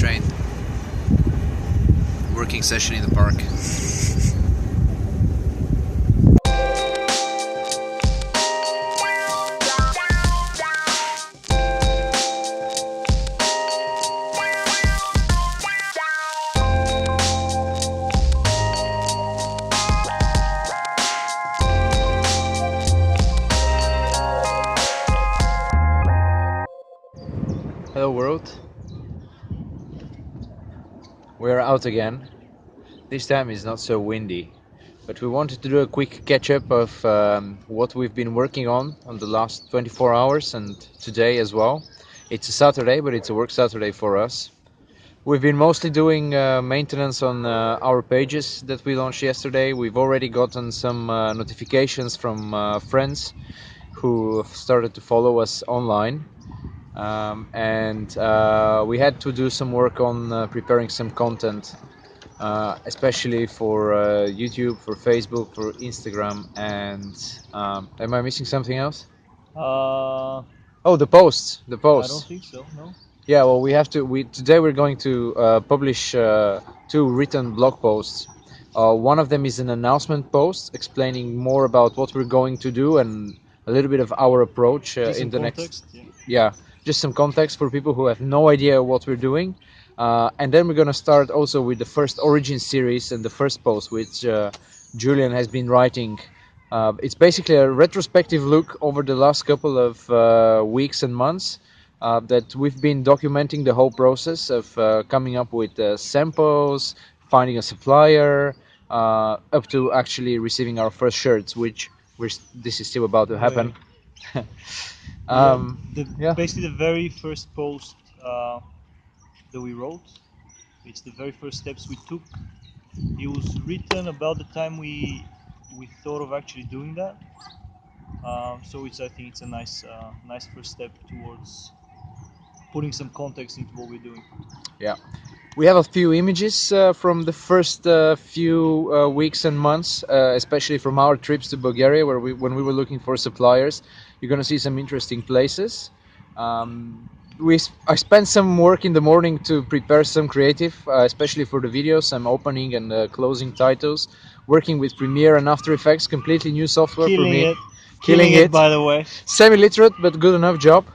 train. Working session in the park. Hello world, we're out again. This time it's not so windy, but we wanted to do a quick catch-up of what we've been working on the last 24 hours and today as well. It's a Saturday, but it's a work Saturday for us. We've been mostly doing maintenance on our pages that we launched yesterday. We've already gotten some notifications from friends who started to follow us online. And we had to do some work on preparing some content, especially for YouTube, for Facebook, for Instagram, and am I missing something else? Oh, the posts. I don't think so, no. Yeah, well, we have to. Today we're going to publish two written blog posts. One of them is an announcement post explaining more about what we're going to do and a little bit of our approach in the Context, next. Yeah, just some context for people who have no idea what we're doing. And then we're going to start also with the first Origin series and the first post, which Julian has been writing. It's basically a retrospective look over the last couple of weeks and months. That we've been documenting the whole process of coming up with samples, finding a supplier, up to actually receiving our first shirts, which this is still about to happen. Yeah. Basically, the very first post that we wrote, it's the very first steps we took. It was written about the time we thought of actually doing that. So I think it's a nice first step towards putting some context into what we're doing. Yeah, we have a few images from the first few weeks and months, especially from our trips to Bulgaria, when we were looking for suppliers. You're going to see some interesting places. I spent some work in the morning to prepare some creative, especially for the videos, some opening and closing titles, working with Premiere and After Effects, completely new software for me. Killing it, by the way. Semi-literate, but good enough job.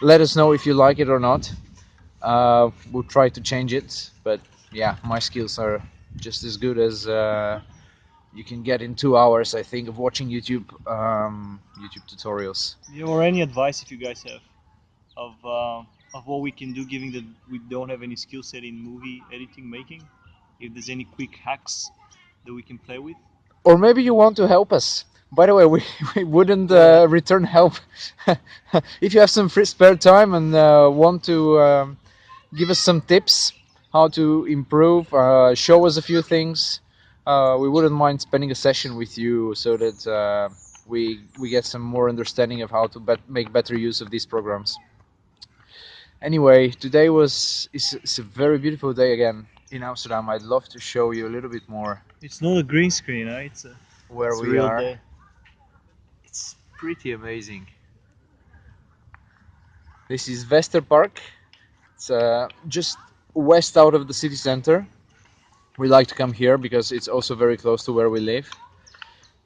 Let us know if you like it or not. We'll try to change it, but yeah, my skills are just as good as you can get in 2 hours, I think, of watching YouTube tutorials. Or any advice if you guys have of what we can do, given that we don't have any skill set in movie editing making. If there's any quick hacks that we can play with. Or maybe you want to help us. By the way, we wouldn't return help. If you have some free spare time and want to give us some tips how to improve, show us a few things, we wouldn't mind spending a session with you so that we get some more understanding of how to make better use of these programs. Anyway, today it's a very beautiful day again in Amsterdam. I'd love to show you a little bit more. It's not a green screen, huh? It's where it's we real are. day. It's pretty amazing. This is Vester Park. It's just west out of the city center. We like to come here because it's also very close to where we live.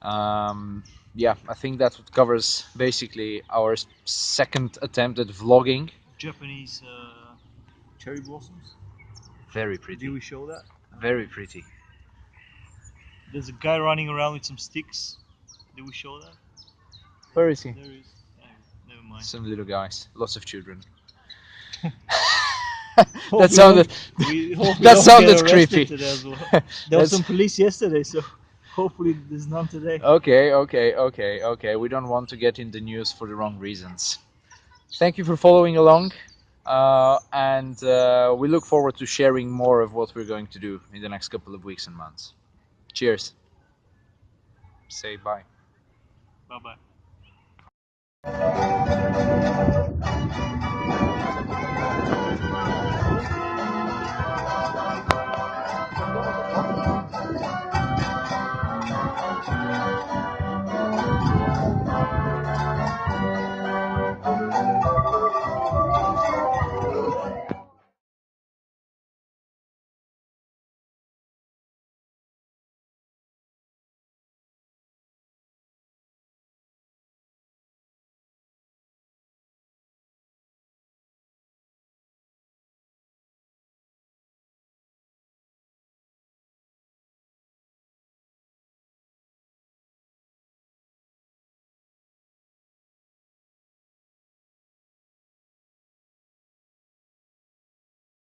Yeah, I think that covers basically our second attempt at vlogging. Japanese cherry blossoms. Very pretty. Did we show that? Very pretty. There's a guy running around with some sticks. Did we show that? Where is he? There is. Never mind. Some little guys, lots of children. That sounded creepy. Well. There was some police yesterday, so hopefully there's none today. Okay. We don't want to get in the news for the wrong reasons. Thank you for following along, and we look forward to sharing more of what we're going to do in the next couple of weeks and months. Cheers. Say bye. Bye-bye.